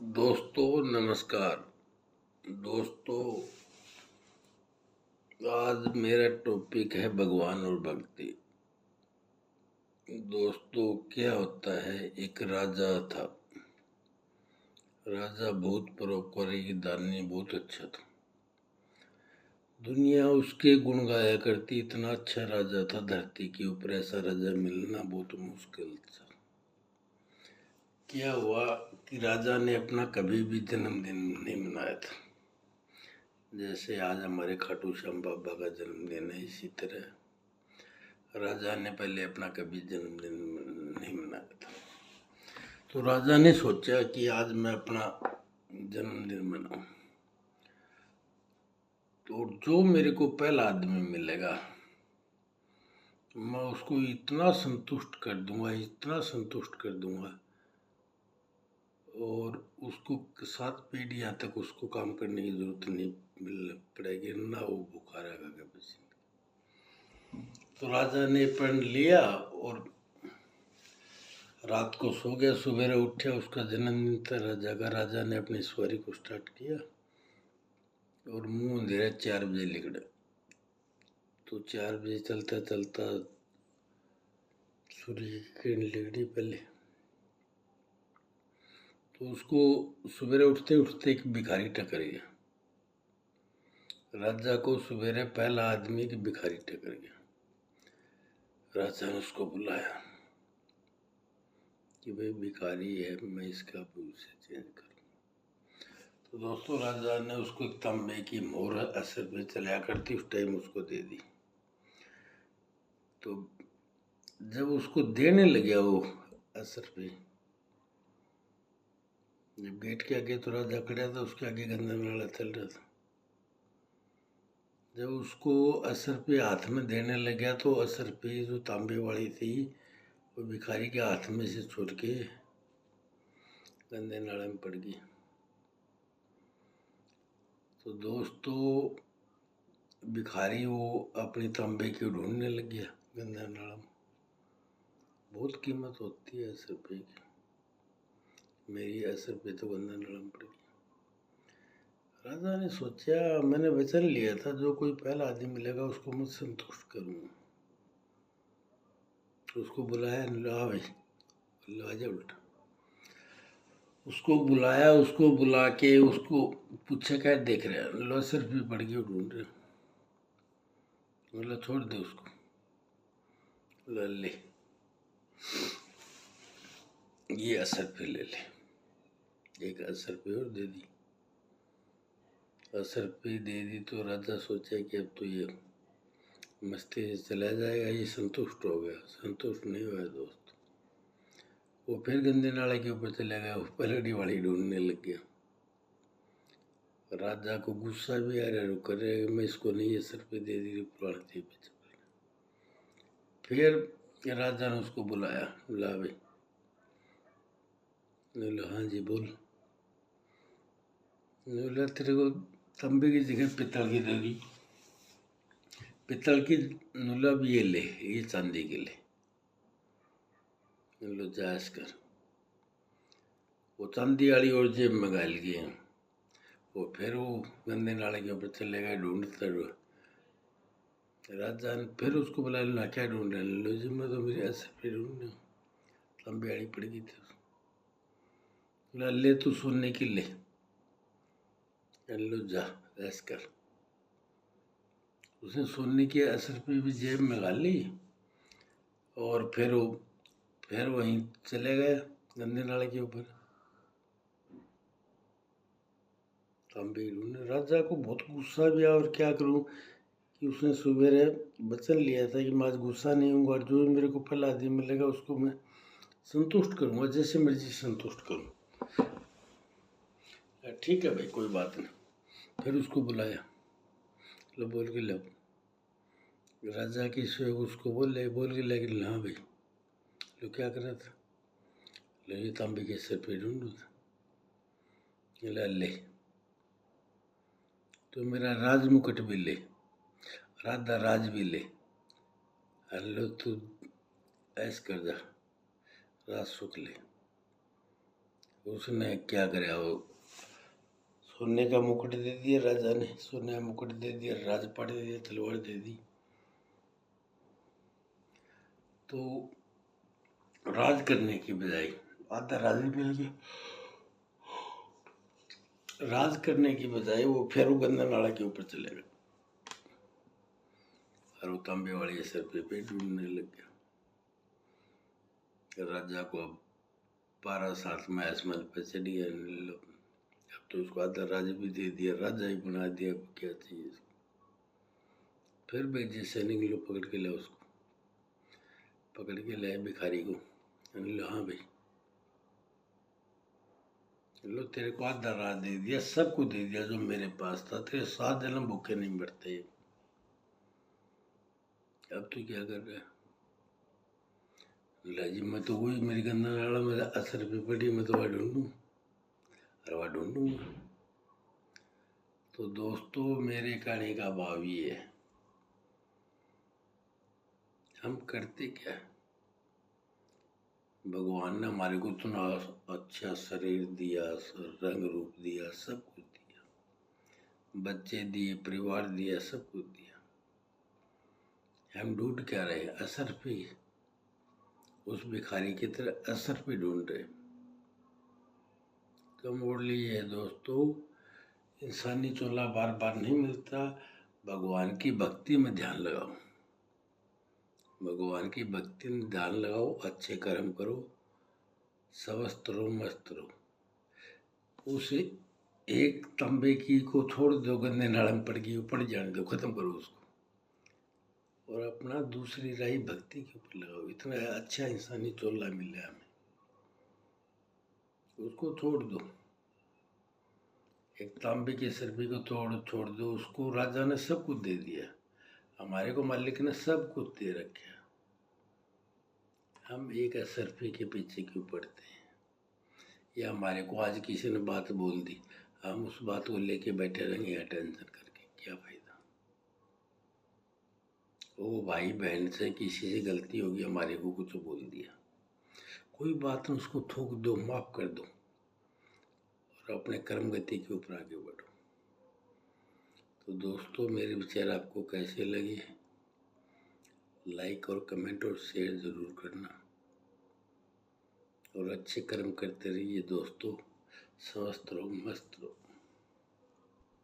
दोस्तों नमस्कार। दोस्तों आज मेरा टॉपिक है भगवान और भक्ति। दोस्तों क्या होता है, एक राजा था। राजा बहुत परोपकारी, दानी, बहुत अच्छा था। दुनिया उसके गुण गाया करती, इतना अच्छा राजा था। धरती के ऊपर ऐसा राजा मिलना बहुत मुश्किल था। क्या हुआ कि राजा ने अपना कभी भी जन्मदिन नहीं मनाया था। जैसे आज हमारे खाटू श्याम बाबा का जन्मदिन है, इसी तरह राजा ने पहले अपना कभी जन्मदिन नहीं मनाया था। तो राजा ने सोचा कि आज मैं अपना जन्मदिन मनाऊं, तो जो मेरे को पहला आदमी मिलेगा मैं उसको इतना संतुष्ट कर दूंगा, इतना संतुष्ट कर दूंगा, और उसको 7 पीढ़ियां तक उसको काम करने की जरूरत नहीं मिलने पड़ेगी, ना वो भूखा रहेगा कभी से। तो राजा ने प्रण लिया और रात को सो गया। सवेरे उठे, उसका जन्मदिन था राजा का। राजा ने अपनी सवारी को स्टार्ट किया और मुंह अंधेरा 4 बजे निकले। तो 4 बजे चलता चलता सूर्य की किरण निकली पहले। तो उसको सवेरे उठते उठते एक भिखारी टकर गया। राजा को सवेरे पहला आदमी एक भिखारी टकर गया। राजा ने उसको बुलाया कि भाई भिखारी है, मैं इसका भविष्य चेंज करूँ। तो दोस्तों राजा ने उसको एक तांबे की मोहर असर पे चलाया करती, उस टाइम उसको दे दी। तो जब उसको देने लगे वो असर पे, जब गेट के आगे तो राजा खड़ा था, उसके आगे गंदा नाला चल रहा था। जब उसको असर पे हाथ में देने लगा तो असर पे जो तांबे वाली थी वो भिखारी के हाथ में से छूट के गंदे नाले में पड़ गई। तो दोस्तों भिखारी वो अपनी तांबे की ढूंढने लग गया गंदा नाला में। बहुत कीमत होती है असर पे की। मेरी असर पे तो गंदा नाला में पड़ गई। राजा ने सोचा, मैंने वचन लिया था जो कोई पहला आदमी मिलेगा उसको मैं संतुष्ट करूंगा। तो उसको बुलाया, ला भाई, लाजा उल्टा। उसको बुलाया, उसको बुला के उसको पूछे क्या देख रहे हैं। लो सिर्फ भी पड़ गई, ढूंढ रहे। बोला छोड़ दे उसको, ले ये असर पे ले ले। एक असर पे और दे दी। असर पे दे दी तो राजा सोचा कि अब तो ये मस्ती से चला जाएगा, ये संतुष्ट हो गया। संतुष्ट नहीं हुआ दोस्त, वो फिर गंदे नाले के ऊपर चला गया, वो पलड़ी वाली ढूंढने लग गया। राजा को गुस्सा भी आ रहा, रुक रहे, मैं इसको नहीं असर पे दे दी प्राण थी। फिर राजा ने उसको बुलाया, ला भाई। बोला हाँ जी बोल। बोला तेरे को तांबे की जगह पित्तल की दे दी। पित्तल की नुला भी ये ले, ये चांदी के ले। लो जायज कर। वो चांदी वाली और जेब में गाल गए। वो फिर वो गंदे नाले के ऊपर चले गए ढूंढते हुए। राजा ने फिर उसको बुलाया, ला क्या ढूंढ रहे? लो जी मैं तो मेरे ऐसे फिर ढूंढ रहा हूँ, तांबे वाली पड़ गई थी। बोला ले तू सोने की ले। लो जा ऐस कर। उसने सोने के असर पे भी जेब में गाल ली और फिर वहीं चले गए गंदे नाले के ऊपर। तांबे ढूंढने। राजा को बहुत गुस्सा भी आया, और क्या करूं कि उसने सवेरे वचन लिया था कि मैं आज गुस्सा नहीं हूँ, और जो मेरे को पहला आदमी मिलेगा उसको मैं संतुष्ट करूँगा, जैसे मर्जी संतुष्ट करूँ। ठीक है भाई, कोई बात नहीं। फिर उसको बुलाया, लो बोल के लो। राजा की सेवक उसको बोल के लेकिन हाँ भाई, लो क्या कर रहा था? लो ये तांबे के सर पे ढूंढू था। ले तो मेरा राज मुकुट भी ले, राधा राज भी ले, लो तू ऐस कर जा, राज सुख ले। उसने क्या कराया, वो सोने का मुकुट दे दिया राजा ने, सोने का मुकुट दे दिया, राजपाट दे दिया, तलवार दे दी। तो राज करने की बजाय आधा राज ही मिल गया। राज करने की बजाय वो फिर वो गंदा नाला के ऊपर चले गए और वो तांबे वाली सर पे ढूंढने लग गया। राजा को अब 12 साल में आसमान पे चढ़ी है, अब तो उसको आधा राज भी दे दिया, राजा ही बना दिया, अब क्या चाहिए। फिर भेजे सैनिक लोग पकड़ के लाए उसको, पकड़ के लाए भिखारी को। हाँ भाई, लो तेरे को आधा राज दे दिया, सब कुछ दे दिया जो मेरे पास था, तेरे 7 जन्म भूखे नहीं मरते। अब तू क्या कर रहा है? लाजी मैं तो वही, मेरी गंदा नाला में असर पे पड़ी, मैं तो वह ढूंढूं और वह ढूंढूंगा। तो दोस्तों मेरे कहने का भाव ये है, हम करते क्या है? भगवान ने हमारे को इतना अच्छा शरीर दिया, रंग रूप दिया, सब कुछ दिया, बच्चे दिए, परिवार दिया, सब कुछ दिया। हम ढूंढ क्या रहे? असर पे, उस भिखारी की तरह असर पे ढूंढ रहे। तो मोड़ लिए दोस्तों, इंसानी चोला बार बार नहीं मिलता। भगवान की भक्ति में ध्यान लगाओ, भगवान की भक्ति में ध्यान लगाओ, अच्छे कर्म करो, स्वस्थ रहो, मस्त रहो। उसे एक तांबे की को छोड़ दो, गंदे नाले में पड़ गई, पड़ जाने दो, खत्म करो उसको और अपना दूसरी राही भक्ति के ऊपर लगाओ। इतना अच्छा इंसानी चोला मिला हमें, उसको छोड़ दो। एक तांबे के सरपी को छोड़ दो, उसको राजा ने सब कुछ दे दिया, हमारे को मालिक ने सब कुछ दे रखा। हम एक असरफी के पीछे क्यों पड़ते हैं? या हमारे को आज किसी ने बात बोल दी, हम उस बात को लेके बैठे रहेंगे या टेंशन करके, क्या फायदा? वो भाई बहन से किसी से गलती होगी, हमारे को कुछ बोल दिया, कोई बात नहीं, उसको थूक दो, माफ कर दो और अपने कर्म गति के ऊपर आगे बढ़ो। तो दोस्तों मेरे विचार आपको कैसे लगे? लाइक और कमेंट और शेयर ज़रूर करना और अच्छे कर्म करते रहिए दोस्तों। स्वस्थ रहो, मस्त रहो।